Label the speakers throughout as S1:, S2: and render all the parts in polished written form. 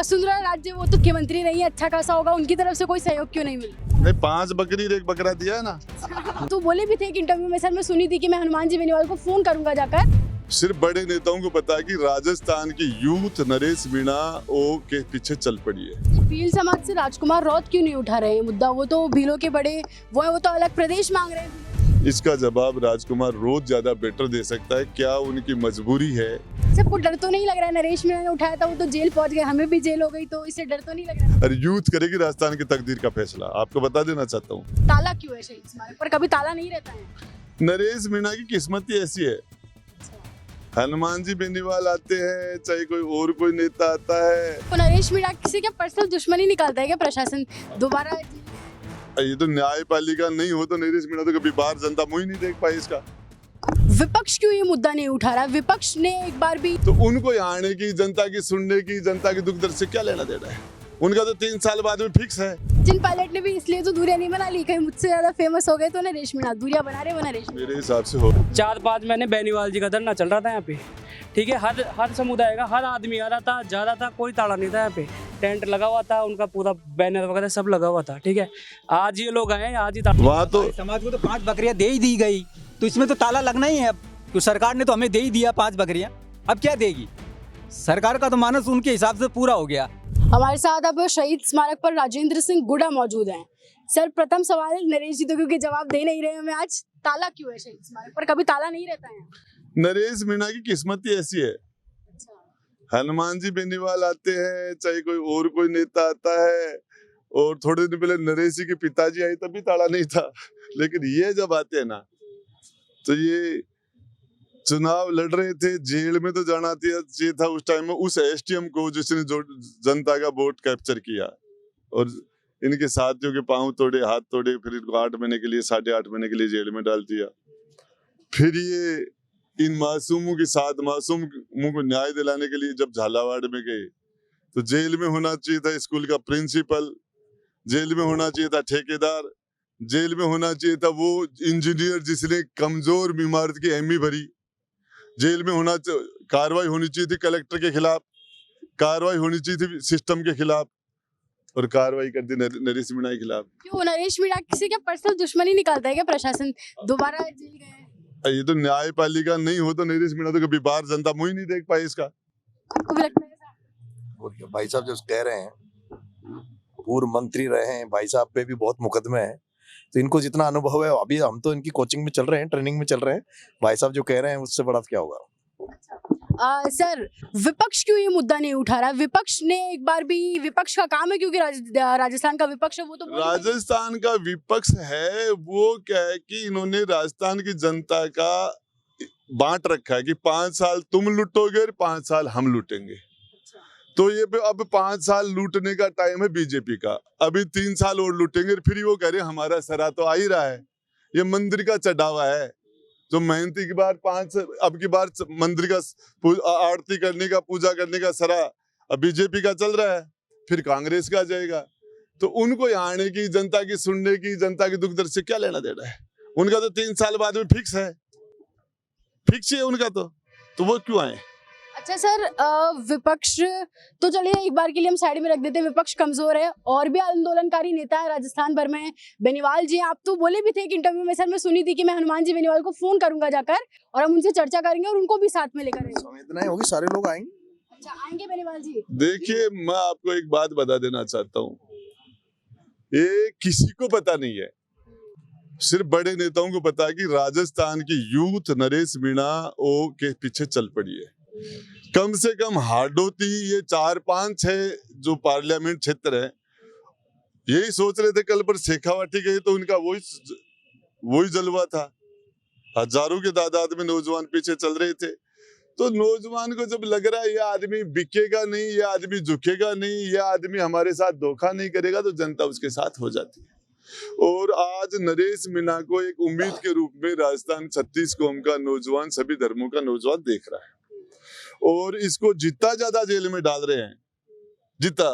S1: वसुंधरा राजे वो तो मुख्यमंत्री नहीं है, अच्छा खासा होगा, उनकी तरफ से कोई सहयोग क्यों नहीं मिला?
S2: नहीं, 5 बकरी और 1 बकरा दिया है ना।
S1: तो बोले भी थे कि इंटरव्यू में, सर मैं सुनी थी कि मैं हनुमान जी बेनीवाल को फोन करूंगा जाकर।
S2: सिर्फ बड़े नेताओं को पता है कि राजस्थान की यूथ नरेश मीणा ओ के पीछे चल पड़ी है।
S1: भील समाज से राजकुमार रौत क्यों नहीं उठा रहे हैं मुद्दा? वो तो भीलों के बड़े वो तो अलग प्रदेश मांग रहे हैं।
S2: इसका जवाब राजकुमार रोज ज्यादा बेटर दे सकता है। क्या उनकी मजबूरी है?
S1: सबको डर तो नहीं लग रहा है? नरेश मीणा ने उठाया था, वो तो जेल पहुंच गए, हमें भी जेल हो गई, तो इससे डर तो नहीं लग रहा है?
S2: अरे यूथ करेगी राजस्थान की तकदीर का फैसला। आपको बता देना चाहता हूँ,
S1: ताला क्यों है शहीद स्मारक पर? कभी ताला नहीं रहता है।
S2: नरेश मीणा की किस्मत ही ऐसी है। हनुमान जी बेनीवाल आते हैं, चाहे कोई कोई नेता आता है।
S1: तो नरेश मीणा किसी के पर्सनल दुश्मनी निकालता है क्या प्रशासन दोबारा?
S2: ये तो न्यायपालिका नहीं हो तो नरेश मीणा तो कभी बाहर जनता मुंह ही नहीं देख पाई इसका।
S1: विपक्ष क्यों ये मुद्दा नहीं उठा रहा? विपक्ष ने एक बार भी
S2: तो उनको यहाँ आने की, जनता की सुनने की, जनता की दुख दर्द से क्या लेना देना है? उनका तो 3 साल बाद में फिक्स है।
S1: जिन पायलट ने भी इसलिए तो दूरियां नहीं बना ली, कहीं मुझसे ज्यादा फेमस हो गए तो नरेश मीणा दूरियां बना रहे, वो नरेश मीणा।
S2: मेरे हिसाब से हो
S3: 4-5 महीने बेनीवाल जी का धरना चल रहा था यहाँ पे, ठीक है। हर समुदाय का हर आदमी आ रहा था, जा रहा था, कोई ताला नहीं था यहाँ पे। टेंट लगा हुआ था, उनका पूरा बैनर वगैरह सब लगा हुआ था, ठीक है। आज ये लोग आए, आज ही
S2: वहाँ तो
S4: समाज को तो 5 बकरियां दे ही दी गई, तो इसमें तो ताला लगना ही है। अब तो सरकार ने तो हमें दे ही दिया 5 बकरियां, अब क्या देगी? सरकार का तो मानस उनके हिसाब से पूरा हो गया।
S1: हमारे साथ अब शहीद स्मारक पर राजेंद्र सिंह गुड़ा मौजूद हैं। सर प्रथम सवाल, नरेश जी तो क्योंकि जवाब दे नहीं रहे हमें आज, ताला क्यों है शहीद स्मारक पर? कभी ताला नहीं रहता है?
S2: नरेश मीणा की किस्मत ही ऐसी है। हनुमान जी बेनीवाल आते हैं, चाहे कोई नेता आता है। और थोड़े दिन पहले नरेश जी के पिताजी आए तभी ताला नहीं था। लेकिन ये जब आते हैं ना, तो ये चुनाव लड़ रहे थे, जेल में तो जाना चाहिए था उस टाइम में उस एसटीएम को जिसने जो जनता का वोट कैप्चर किया और इनके साथियों के पांव तोड़े, हाथ तोड़े, फिर इनको 8 महीने के लिए, 8.5 महीने के लिए जेल में डाल दिया। फिर ये इन मासूमों के साथ मासूमों को न्याय दिलाने के लिए जब झालावाड़ में गए, तो जेल में होना चाहिए था स्कूल का प्रिंसिपल, जेल में होना चाहिए था ठेकेदार, जेल में होना चाहिए था वो इंजीनियर जिसने कमजोर इमारत की अहमी भरी, जेल में कार्रवाई होनी चाहिए थी कलेक्टर के खिलाफ, कार्रवाई होनी चाहिए थी सिस्टम के खिलाफ, और कार्रवाई कर दी नरेश मीणा के खिलाफ।
S1: क्यों नरेश मीणा किसी के पर्सनल दुश्मनी निकालता है क्या प्रशासन दोबारा जेल गए?
S2: ये तो न्यायपालिका नहीं हो तो नरेश मीणा तो कभी बाहर जनता मुंह ही नहीं देख पाई इसका।
S1: आपको भी लगता है ऐसा?
S5: भाई साहब जो कह रहे हैं, पूर्व मंत्री रहे हैं, भाई साहब पे भी बहुत मुकदमे हैं, तो इनको जितना अनुभव है, अभी हम तो इनकी कोचिंग में चल रहे हैं, ट्रेनिंग में चल रहे हैं। भाई साहब जो कह रहे हैं उससे बड़ा क्या होगा?
S1: सर विपक्ष क्यों ये मुद्दा नहीं उठा रहा? विपक्ष ने एक बार भी, विपक्ष का काम है क्योंकि राजस्थान का विपक्ष है, वो तो
S2: राजस्थान का विपक्ष है। वो क्या है कि इन्होंने राजस्थान की जनता का बांट रखा है कि 5 साल तुम लूटोगे और 5 साल हम लूटेंगे। तो ये अब 5 साल लूटने का टाइम है बीजेपी का, अभी 3 साल और लूटेंगे, फिर वो कह रहे हमारा सरा तो आ ही रहा है। ये मंदिर का चढ़ावा है, जो मेहनती की बार अब की बार मंदिर का आरती करने का, पूजा करने का सरा अब बीजेपी का चल रहा है, फिर कांग्रेस का जाएगा। तो उनको यहाँ आने की, जनता की सुनने की, जनता की दुख दर्द से क्या लेना देना है? उनका तो 3 साल बाद में फिक्स है, फिक्स है उनका तो वो क्यों आए?
S1: अच्छा सर, विपक्ष तो चलिए एक बार के लिए हम साइड में रख देते हैं, विपक्ष कमजोर है, और भी आंदोलनकारी नेता है राजस्थान भर में। बेनीवाल जी आप तो बोले भी थे कि इंटरव्यू में, सर मैं सुनी थी कि मैं हनुमान जी बेनीवाल को फोन करूंगा जाकर और हम उनसे चर्चा करेंगे और उनको भी साथ में लेकर आएंगे।
S5: संवेदनाएं होगी, सारे लोग आएंगे।
S1: अच्छा आएंगे बेनीवाल जी?
S2: देखिए, मैं आपको एक बात बता देना चाहता हूँ, ये किसी को पता नहीं है, सिर्फ बड़े नेताओं को पता है कि राजस्थान की यूथ नरेश मीणा ओ के पीछे चल पड़ी है। कम से कम हाडोती, ये 4-5-6 जो पार्लियामेंट क्षेत्र है, यही सोच रहे थे कल पर शेखावाटी गए तो उनका वही जलवा था। हजारों की तादाद में नौजवान पीछे चल रहे थे। तो नौजवान को जब लग रहा है ये आदमी बिकेगा नहीं, ये आदमी झुकेगा नहीं, ये आदमी हमारे साथ धोखा नहीं करेगा, तो जनता उसके साथ हो जाती है। और आज नरेश मीणा को एक उम्मीद के रूप में राजस्थान 36 कौम का नौजवान, सभी धर्मों का नौजवान देख रहा है, और इसको जितना ज्यादा जेल में डाल रहे हैं, जितना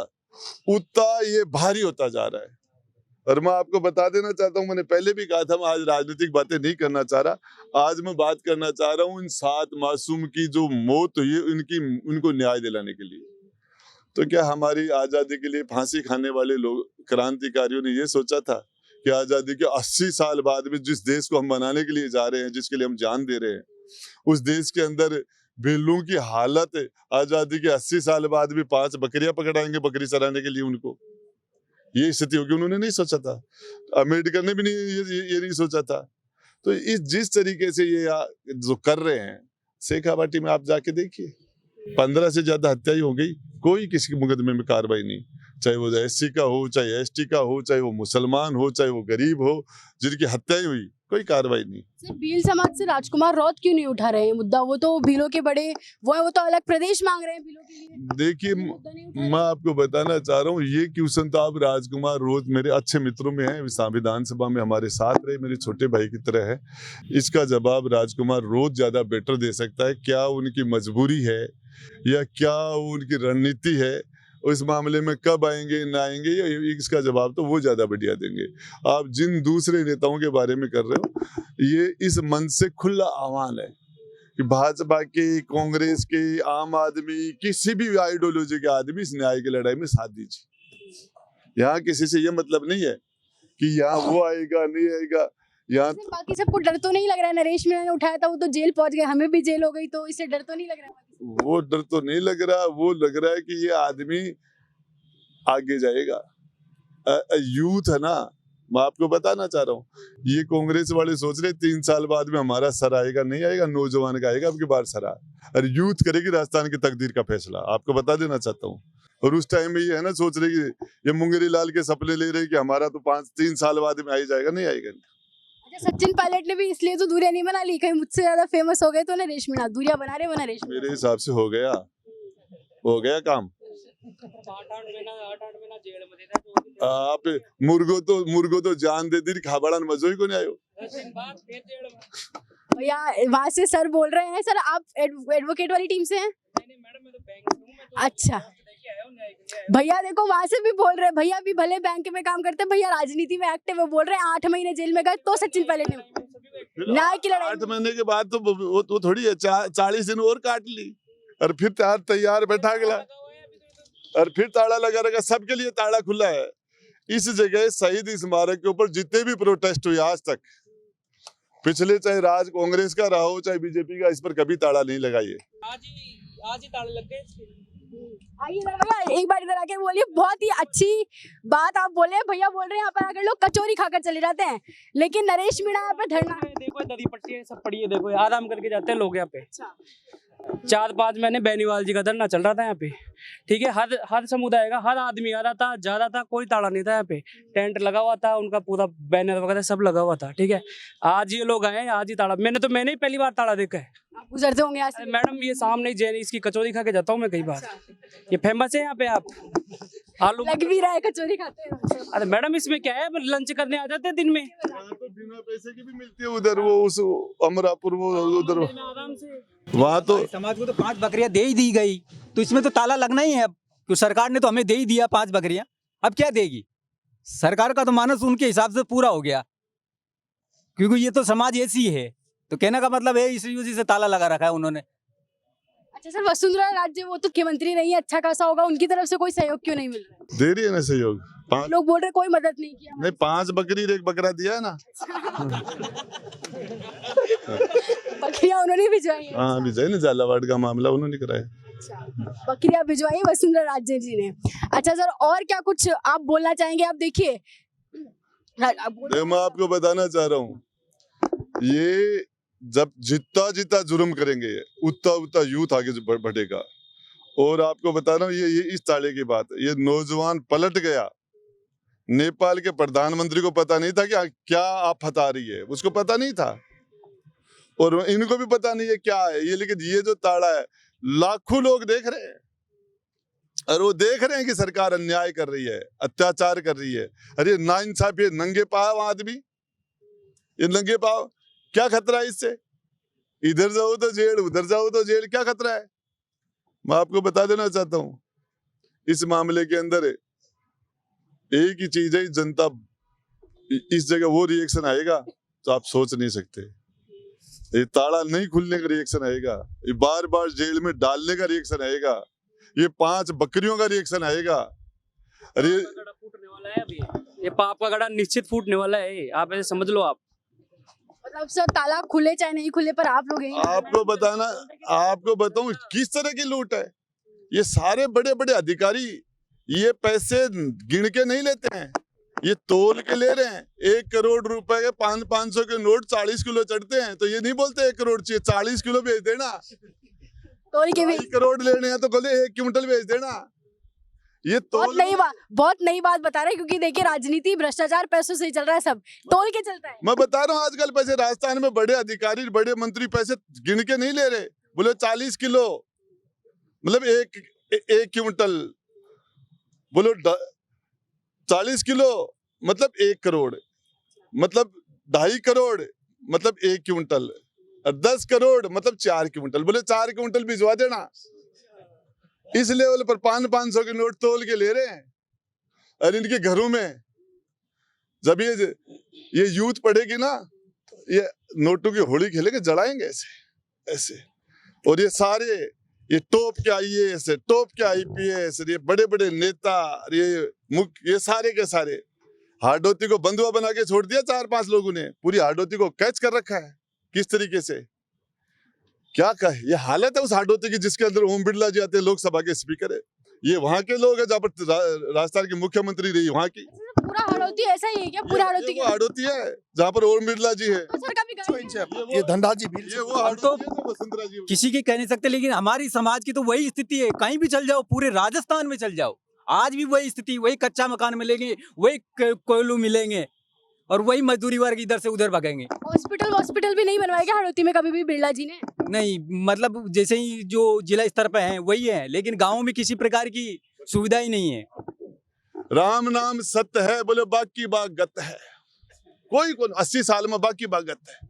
S2: उतना ये भारी होता जा रहा है। और मैं आपको बता देना चाहता हूँ, मैंने पहले भी कहा था, मैं आज राजनीतिक बातें नहीं करना चाह रहा। आज मैं बात करना चाह रहा हूँ इन 7 मासूम की जो मौत हुई है, उनको न्याय दिलाने के लिए। तो क्या हमारी आजादी के लिए फांसी खाने वाले लोग क्रांतिकारियों ने ये सोचा था कि आजादी के 80 साल बाद भी जिस देश को हम बनाने के लिए जा रहे हैं, जिसके लिए हम जान दे रहे हैं, उस देश के अंदर बिल्लों की हालत आजादी के 80 साल बाद भी 5 बकरियां पकड़ाएंगे बकरी चराने के लिए उनको, ये स्थिति होगी। उन्होंने नहीं सोचा था, अम्बेडकर ने भी नहीं ये नहीं सोचा था। तो इस जिस तरीके से ये जो कर रहे हैं, शेखावाटी में आप जाके देखिए 15 से ज्यादा हत्याएं हो गई, कोई किसी के मुकदमे में कार्रवाई नहीं, चाहे वो एससी का हो, चाहे एसटी का हो, चाहे वो मुसलमान हो, चाहे वो गरीब हो, जिनकी हत्याएं हुई कोई कार्रवाई नहीं।
S1: सर भील समाज से राजकुमार रौत क्यों नहीं उठा रहे हैं मुद्दा? वो तो भीलों के बड़े वो तो अलग प्रदेश मांग रहे हैं भीलों के लिए।
S2: देखिए मैं आपको बताना चाह रहा हूँ, ये क्वेश्चन तो आप राजकुमार रौत मेरे अच्छे मित्रों में है, विधानसभा में हमारे साथ रहे, मेरे छोटे भाई की तरह है। इसका जवाब राजकुमार रौत ज्यादा बेटर दे सकता है। क्या उनकी मजबूरी है या क्या उनकी रणनीति है, उस मामले में कब आएंगे ना आएंगे, इसका जवाब तो वो ज्यादा बढ़िया देंगे। आप जिन दूसरे नेताओं के बारे में कर रहे हो, ये इस मन से खुला आह्वान है कि भाजपा के, कांग्रेस के, आम आदमी, किसी भी आइडियोलॉजी के आदमी इस न्याय की लड़ाई में साथ दीजिए। यहाँ किसी से ये मतलब नहीं है कि यहाँ वो आएगा नहीं आएगा। यहाँ
S1: बाकी सबको डर तो नहीं लग रहा है? नरेश मीणा ने उठाया था, वो तो जेल पहुंच गए, हमें भी जेल हो गई, तो इससे डर तो नहीं लग रहा है?
S2: वो डर तो नहीं लग रहा, वो लग रहा है कि ये आदमी आगे जाएगा। यूथ है ना, मैं आपको बताना चाह रहा हूँ, ये कांग्रेस वाले सोच रहे 3 साल बाद में हमारा सर आएगा, नहीं आएगा, नौजवान का आएगा, अब की बार सर और यूथ करेगी राजस्थान की तकदीर का फैसला। आपको बता देना चाहता हूँ। और उस टाइम में ये है ना, सोच रहे कि ये मुंगेरी लाल के सपने ले रहे कि हमारा तो 3 साल बाद में आ ही जाएगा, नहीं आएगा।
S1: अच्छा, सचिन पायलट ने भी इसलिए तो दूरियां नहीं बना ली, कहीं मुझसे ज्यादा फेमस हो गए तो नरेश मीणा दूरियां बना रहे वो नरेश मीणा।
S2: मेरे हिसाब से हो गया काम।
S3: 8-8 महीना जेल में देता
S2: आप मुर्गो तो जान दे दी, खाबड़ान मजोई को नहीं आयो।
S1: भैया वहाँ से सर बोल रहे हैं, सर आप एडवोकेट वाली टीम से हैं? अच्छा भैया देखो वहां से भी बोल रहे हैं, भैया भी भले बैंक में काम करते हैं, भैया राजनीति में एक्टिव है, बोल रहे हैं 8 महीने जेल में गए तो सचिन पायलट ने न्याय की लड़ाई।
S2: 8 महीने के बाद तो वो थोड़ी है, 40 दिन और काट ली और फिर तैयार बैठा गया और फिर ताला लगा रहेगा। सबके लिए ताला खुला है। इस जगह शहीद स्मारक के ऊपर जितने भी प्रोटेस्ट हुए आज तक, पिछले चाहे राज कांग्रेस का रहा हो चाहे बीजेपी का, इस पर कभी ताला नहीं लगाइए।
S3: आज ही ताले लग गए।
S1: आइए एक बार इधर आके बोलिए, बहुत ही अच्छी बात आप बोले। भैया बोल रहे हैं यहाँ पर आकर लोग कचौरी खाकर चले जाते हैं, लेकिन नरेश मीणा यहाँ पे धरना,
S3: देखो दरी पट्टी है, सब पड़ी है, देखो आराम करके जाते हैं लोग यहाँ पे। 4-5 महीने बेनीवाल जी का धरना चल रहा था यहाँ पे, ठीक है। हर समुदाय का हर आदमी आ रहा था, जा रहा था, कोई ताला नहीं था यहाँ पे। टेंट लगा हुआ था, उनका पूरा बैनर वगैरह सब लगा हुआ था, ठीक है। आज ये लोग आए, आज ही ताला, मैंने ही पहली बार ताला देखा है।
S1: आप गुजरते होंगे यहाँ से?
S3: मैडम ये सामने जैन, इसकी कचौरी खा के जाता हूँ मैं कई बार। ये फेमस है यहाँ पे। आप आलू
S1: लग भी रहा है कचौरी खाते हैं।
S3: अरे मैडम इसमें क्या है, लंच करने आ जाते हैं दिन में।
S2: तो बिना पैसे की भी मिलती है उधर, वो उस अमरापुर वो उधर
S3: आराम से।
S2: वहाँ तो
S4: समाज को तो 5 बकरियां दे ही दी गई, तो इसमें तो ताला लगना ही है। अब क्यों सरकार ने तो हमें दे ही दिया 5 बकरियां, अब क्या देगी? सरकार का तो मानस उनके हिसाब से पूरा हो गया, क्योंकि ये तो समाज ऐसी है। तो कहने का मतलब है इसी वजह से ताला लगा रखा है उन्होंने।
S1: अच्छा सर, वसुंधरा राजे वो तो मुख्यमंत्री नहीं है, अच्छा खासा होगा, उनकी तरफ से कोई सहयोग क्यों नहीं मिल रहा है?
S2: दे रही है ना सहयोग। 5
S1: लोग बोल रहे कोई मदद नहीं किया।
S2: नहीं, 5 बकरी और 1 बकरा दिया है ना।
S1: बकरियां उन्होंने भिजवाई हैं।
S2: हाँ विजय ने झालावाड़ का मामला उन्होंने कराया।
S1: बकरियां भिजवाई वसुंधरा राजे जी ने। अच्छा सर, और क्या कुछ आप बोलना चाहेंगे? आप देखिए
S2: मैं आपको बताना चाह रहा हूँ, ये जब जितना जुर्म करेंगे उतना यूथ आगे बढ़ेगा। और आपको बता रहा हूँ, ये इस ताले की बात है, ये नौजवान पलट गया। नेपाल के प्रधानमंत्री को पता नहीं था कि क्या आफत आ रही है, उसको पता नहीं था, और इनको भी पता नहीं है क्या है ये। लेकिन ये जो ताला है, लाखों लोग देख रहे हैं, और वो देख रहे हैं कि सरकार अन्याय कर रही है, अत्याचार कर रही है। अरे नाइंसाफी, नंगे पाव आदमी, ये नंगे पाव, क्या खतरा है इससे? इधर जाओ तो जेल, उधर जाओ तो जेल, क्या खतरा है? मैं आपको बता देना चाहता हूं, इस मामले के अंदर एक ही चीज है, जनता इस जगह वो रिएक्शन आएगा तो आप सोच नहीं सकते। ये ताला नहीं खुलने का रिएक्शन आएगा, ये बार बार जेल में डालने का रिएक्शन आएगा, ये 5 बकरियों का रिएक्शन आएगा। अरे
S3: गड़ा फूटने वाला है अभी, ये पाप का गड़ा निश्चित फूटने वाला है, आप ऐसे समझ लो आप।
S1: मतलब सर ताला खुले चाहे नहीं खुले पर आप लोग हैं।
S2: आपको बताना, आपको बताऊं किस तरह की लूट है। ये सारे बड़े बड़े अधिकारी ये पैसे गिन के नहीं लेते हैं, ये तोल के ले रहे हैं। 1 करोड़ रुपए के 500 के नोट 40 किलो चढ़ते हैं, तो ये नहीं बोलते 1 करोड़ चाहिए, 40 किलो भेज देना।
S1: तोल के भी
S2: 2 करोड़ लेने हैं तो बोले 1 क्विंटल भेज देना। ये
S1: बहुत नई बात बता रहे हैं, क्योंकि देखिए राजनीति भ्रष्टाचार पैसों से ही चल रहा है, सब तोल के चलता है।
S2: मैं बता रहा हूँ आजकल पैसे राजस्थान में बड़े अधिकारी बड़े मंत्री पैसे गिन के नहीं ले रहे, बोले 40 किलो मतलब एक क्विंटल, बोलो 40 किलो मतलब 1 करोड़, मतलब 2.5 करोड़ मतलब 1 क्विंटल, और 10 करोड़ मतलब 4 क्विंटल, बोले 4 क्विंटल भिजवा देना। इस लेवल पर 500 के नोट तोल के ले रहे हैं। और इनके घरों में जब ये यूथ पढ़ेगी ना, ये नोटों की होली खेलेंगे, जलाएंगे ऐसे ऐसे। और ये सारे ये टॉप के IAS, टॉप के IPS, ये बड़े बड़े नेता, ये सारे के सारे हाडोती को बंधुआ बना के छोड़ दिया 4-5 लोगों ने, पूरी हाडोती को कैच कर रखा है। किस तरीके से क्या कहे, ये हालत है उस हाडोती की जिसके अंदर ओम बिरला जी आते हैं, लोकसभा के स्पीकर है। ये वहां के लोग हैं जहाँ पर राजस्थान की मुख्यमंत्री रही, वहां की।
S1: पूरा हड़ौती ऐसा ही है क्या? पूरा हड़ौती
S2: वो हाडोती है जहाँ पर ओम बिरला जी है।
S1: तो सर कभी गाड़ी
S5: ये धनराज जी भी
S2: ये वो हाडोती है जो वसुंधरा जी।
S4: किसी की कह नहीं सकते, लेकिन हमारी समाज की तो वही स्थिति है। कहीं भी चल जाओ, पूरे राजस्थान में चल जाओ, आज भी वही स्थिति, वही कच्चा मकान मिलेंगे, वही कोयलू मिलेंगे, और वही मजदूरी वर्ग इधर से उधर भागेंगे।
S1: हॉस्पिटल भी नहीं बनवाया क्या हड़ौती में कभी भी बिरला जी ने?
S4: नहीं, मतलब जैसे ही जो जिला स्तर पे हैं वही है, लेकिन गाँव में किसी प्रकार की सुविधा ही नहीं है।
S2: राम नाम सत्य है, बोले बाकी बात गत है। कोई 80 साल में बाकी बात गत है।